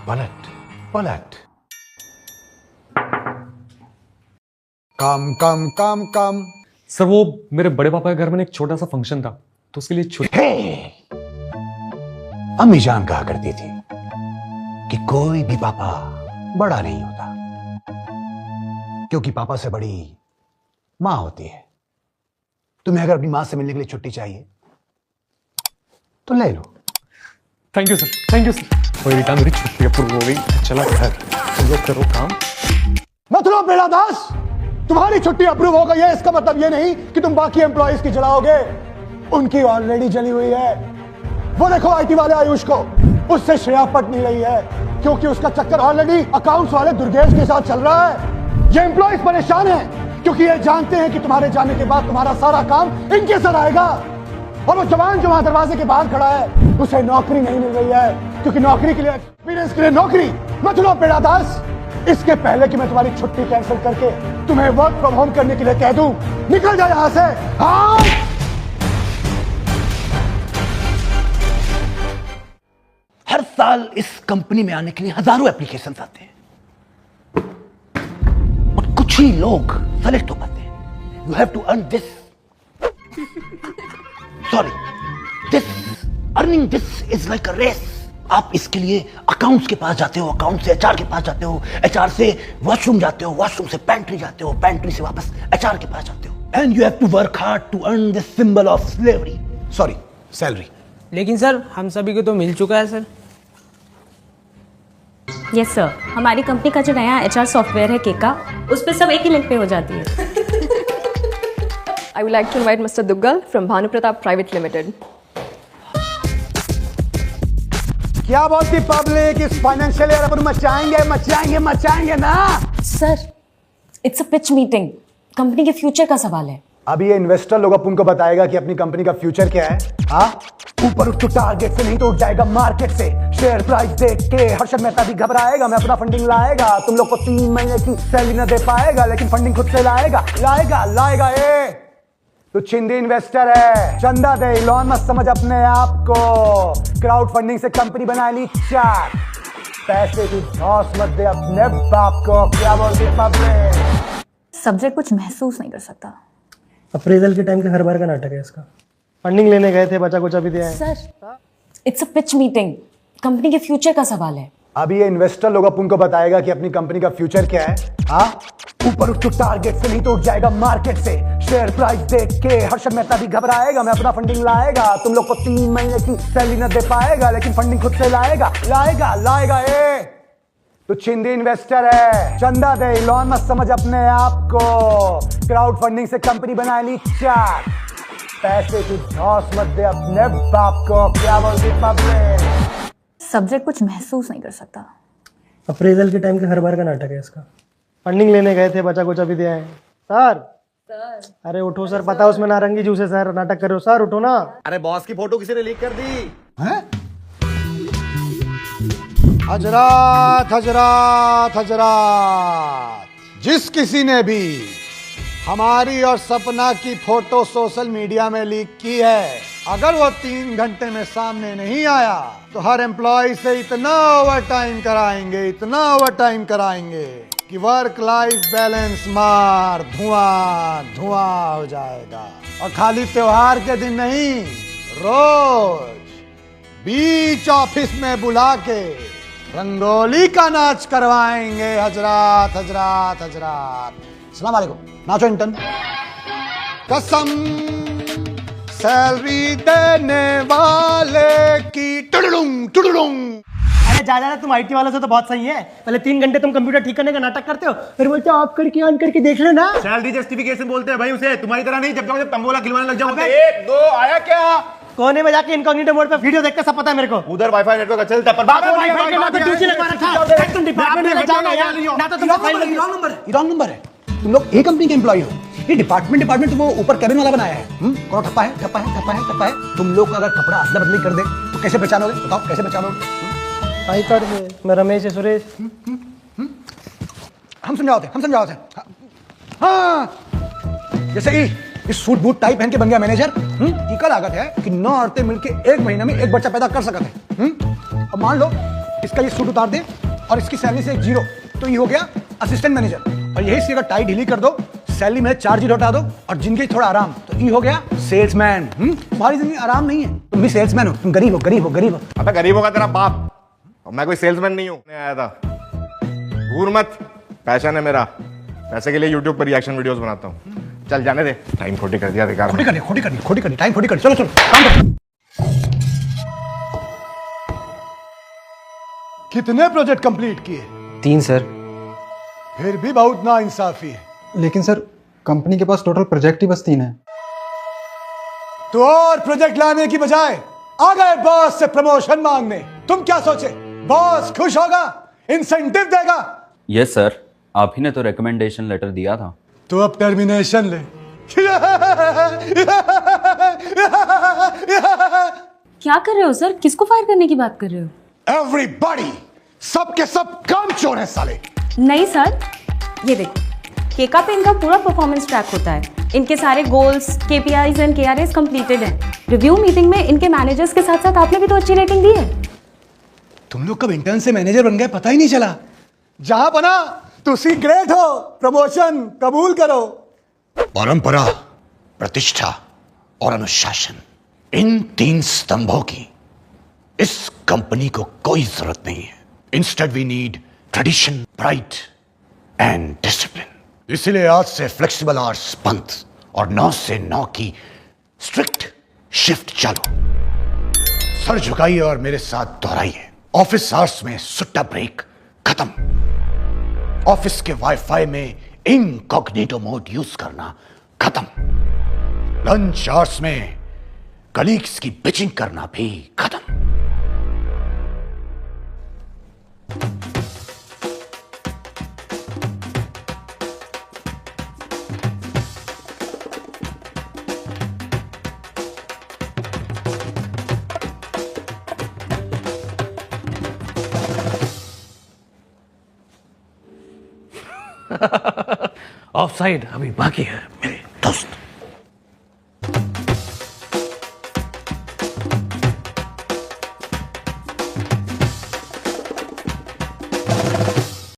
पलट पलट। कम कम कम कम। सर वो मेरे बड़े पापा के घर में एक छोटा सा फंक्शन था तो उसके लिए छुट्टी। अम्मी जान कहा करती थी कि कोई भी पापा बड़ा नहीं होता, क्योंकि पापा से बड़ी मां होती है। तुम्हें अगर अपनी मां से मिलने के लिए छुट्टी चाहिए तो ले लो। Thank you sir, thank you sir. कोई बेटा मेरी छुट्टी अप्रूव हो गई, चला घर। तुम लोग करो काम। मतलब बेड़ा दास, तुम्हारी छुट्टी अप्रूव हो गई है, इसका मतलब ये नहीं कि तुम बाकी एम्प्लॉइज की जलाओगे। उनकी ऑलरेडी जली हुई है। वो देखो आईटी वाले आयुष को, उससे श्रेया पट नहीं रही है, क्योंकि उसका चक्कर ऑलरेडी अकाउंट्स वाले दुर्गेश के साथ चल रहा है। ये एम्प्लॉइज परेशान हैं क्योंकि ये जानते हैं कि तुम्हारे जाने के बाद तुम्हारा सारा काम इनके सर आएगा। और वो जवान जो वहां दरवाजे के बाहर खड़ा है, उसे नौकरी नहीं मिल रही है, क्योंकि नौकरी के लिए एक्सपीरियंस के लिए नौकरी। मतलब बेड़ा दास, इसके पहले कि मैं तुम्हारी छुट्टी कैंसिल करके तुम्हें वर्क फ्रॉम होम करने के लिए कह दूं, निकल जाओ यहां से। हाँ, हर साल इस कंपनी में आने के लिए हजारों एप्लीकेशंस आते हैं और कुछ ही लोग सेलेक्ट हो पाते हैं। You have to earn this, sorry, this earning this is like a race. आप इसके लिए अकाउंट्स के पास जाते हो, अकाउंट से एचआर के पास जाते हो, एचआर से वॉशरूम जाते हो, वॉशरूम से पेंट्री जाते हो, पेंट्री से वापस एचआर के पास जाते हो। And you have to work hard to earn this symbol of slavery, sorry salary. लेकिन सर हम सभी को तो मिल चुका है सर। यस सर, हमारी कंपनी का जो नया एचआर सॉफ्टवेयर है केका, उस पर सब एक ही लिंक पे हो जाती है। I would like to invite Mr. Duggal from Bhanu Pratap Private Limited. क्या बोलती पब्लिक, इस फाइनेंशियल ईयर अपन मचाएंगे मचाएंगे मचाएंगे ना। Sir, it's a pitch meeting, company के फ्यूचर का सवाल है। अभी ये इन्वेस्टर लोग अपन को बताएगा कि अपनी कंपनी का फ्यूचर क्या है। हाँ, ऊपर उठ तो टारगेट से नहीं तो उठ जाएगा मार्केट से। शेयर प्राइस देख के हर्षद मेहता भी घबराएगा, मैं अपना फंडिंग लाएगा, तुम लोग को 3 महीने की सैलरी न दे पाएगा, लेकिन फंडिंग खुद से लाएगा लाएगा लाएगा। तो चिंदी इन्वेस्टर है, चंदा दे, इलॉन मस्क समझ अपने आप को। क्राउड फंडिंग से कंपनी बना ली चार, पैसे की धौस मत दे अपने बाप को। क्या बोलती पब्लिक? सब्जेक्ट कुछ महसूस नहीं कर सकता। अप्रेजल के टाइम के हर बार का नाटक है इसका। फंडिंग लेने गए थे, बचा कुचा भी दिया है। Sir, it's a pitch meeting, company के फ्यूचर का सवाल है। अभी ये इन्वेस्टर लोग अपन को बताएगा कि अपनी कंपनी का फ्यूचर क्या है। हाँ, ऊपर उठ तो टारगेट से नहीं तो उठ जाएगा मार्केट से। शेयर प्राइस देख के हर्षद मेहता भी घबराएगा, मैं अपना फंडिंग लाएगा, तुम लोग को 3 महीने की सैलरी न दे पाएगा, लेकिन फंडिंग खुद से लाएगा लाएगा लाएगा। तो चिंदी इन्वेस्टर है, चंदा दे, इलॉन मस्क समझ अपने आप को। क्राउड फंडिंग से कंपनी बना ली चार, पैसे की धौस मत दे अपने बाप को। क्या बोलती पब्लिक? सब्जेक्ट कुछ महसूस नहीं कर सकता। अप्रेजल के टाइम के हर बार का नाटक है इसका। फंडिंग लेने गए थे, बचा कुचा भी दिया है। सर अरे उठो सर, पता उसमें नारंगी जूस है सर, नाटक कर रहे हो सर, उठो ना। अरे बॉस की फोटो किसी ने लीक कर दी हैं? हजरात हजरात हजरात, जिस किसी ने भी हमारी और सपना की फोटो सोशल मीडिया में लीक की है, अगर वो 3 घंटे में सामने नहीं आया तो हर एम्प्लॉय से इतना ओवर टाइम कराएंगे, इतना ओवर टाइम कराएंगे कि वर्क लाइफ बैलेंस मार धुआं धुआं हो जाएगा। और खाली त्योहार के दिन नहीं, रोज बीच ऑफिस में बुला के रंगोली का नाच करवाएंगे। हजरात हजरात हजरात, अस्सलाम वालेकुम, नाचो इंटर्न। कसम सैलरी देने वाले की टुडुडुंग टुडुडुंग। अरे जा तुम आईटी वालों से तो बहुत सही है। पहले 3 घंटे तुम कंप्यूटर ठीक करने का नाटक करते हो, फिर बोलते हो ऑफ करके ऑन करके देख लेना। सैलरी जस्टिफिकेशन बोलते हैं भाई उसे, तुम्हारी तरह नहीं। जब तंबोला खिलवाने लग जाओ, 1 2 आया क्या, कोने में जाके इनकॉग्निटो मोड पे वीडियो देखते सब पता है मेरे को। उधर वाईफाई नेटवर्क अच्छा चलता है, पर बात वाईफाई के नाम पे ड्यूटी लगवा रखा है। तुम डिपार्टमेंट में जाना यार, ना तो तुम रॉन्ग नंबर है। तुम लोग एक कंपनी के एम्प्लॉय हो। ये डिपार्टमेंट तो वो ऊपर कैबिन वाला बनाया है। कौन ठप्पा है ठप्पा है ठप्पा है ठप्पा है। तुम लोग अगर कपड़ा अदला बदली कर दे तो कैसे पहचानोगे? बताओ कैसे पहचानोगे? आई कार्ड में मैं रमेश है, सुरेश। हम समझाओ थे। हाँ, जैसे इस सूट बूट टाइप पहन के बन गया मैनेजर। ये कल लागत है कि 9 औरतें मिलके 1 महीने में 1 बच्चा पैदा कर सकते हैं। अब मान लो इसका ये सूट उतार दे और इसकी सैलरी से एक जीरो, तो ये हो गया असिस्टेंट मैनेजर। और यही से अगर टाई ढीली कर दो, सैलरी में 4 जीरो हटा दो और जिनके थोड़ा आराम, तो ये हो गया सेल्समैन। तुम्हारी जिंदगी आराम नहीं है, तुम भी सेल्समैन हो, तुम गरीब हो गरीब हो गरीब हो। अबे गरीब होगा तेरा बाप, और मैं कोई सेल्समैन नहीं हूँ। आया था घूर मत, पैशन है मेरा, पैसे के लिए यूट्यूब पर रिएक्शन वीडियोस बनाता हूँ। चल जाने दे, टाइम खोटी कर दिया बेकार। खोटी करनी टाइम खोटी करनी, चलो चलो काम करो। कितने प्रोजेक्ट कंप्लीट किए? 3 सर। फिर भी बहुत ना इंसाफी है। लेकिन सर कंपनी के पास टोटल प्रोजेक्ट ही बस 3 है। तो और प्रोजेक्ट लाने की बजाय आ गए बॉस से प्रमोशन मांगने। तुम क्या सोचे, बॉस खुश होगा, इंसेंटिव देगा? यस सर, आप ही ने तो रिकमेंडेशन लेटर दिया था। तो अब टर्मिनेशन ले। क्या कर रहे हो सर? किसको फायर करने की बात कर रहे हो? एवरीबॉडी, सब के सब काम चोर है साले। नहीं सर, ये देखो, केका पे इनका पूरा परफॉर्मेंस ट्रैक होता है। इनके सारे goals, KPIs and KRAs completed हैं। रिव्यू मीटिंग में इनके मैनेजर्स के साथ साथ आपने भी तो अच्छी रेटिंग दी है। तुम लोग कब इंटर्न से मैनेजर बन गए पता ही नहीं चला। जहां बना तुसी ग्रेट हो, प्रमोशन कबूल करो। परंपरा, प्रतिष्ठा और अनुशासन, इन 3 स्तंभों की इस कंपनी को कोई जरूरत नहीं है। Instead we need tradition, pride and discipline. इसलिए आज से फ्लेक्सिबल आवर्स बंद और 9 से 9 की स्ट्रिक्ट शिफ्ट चालू। सर झुकाइए और मेरे साथ दोहराइए। ऑफिस आवर्स में सुट्टा ब्रेक खत्म। ऑफिस के वाईफाई में इनकॉग्निटो मोड यूज करना खत्म। लंच आवर्स में कलीग्स की बिचिंग करना भी खत्म। ऑफ साइड अभी बाकी है मेरे दोस्त।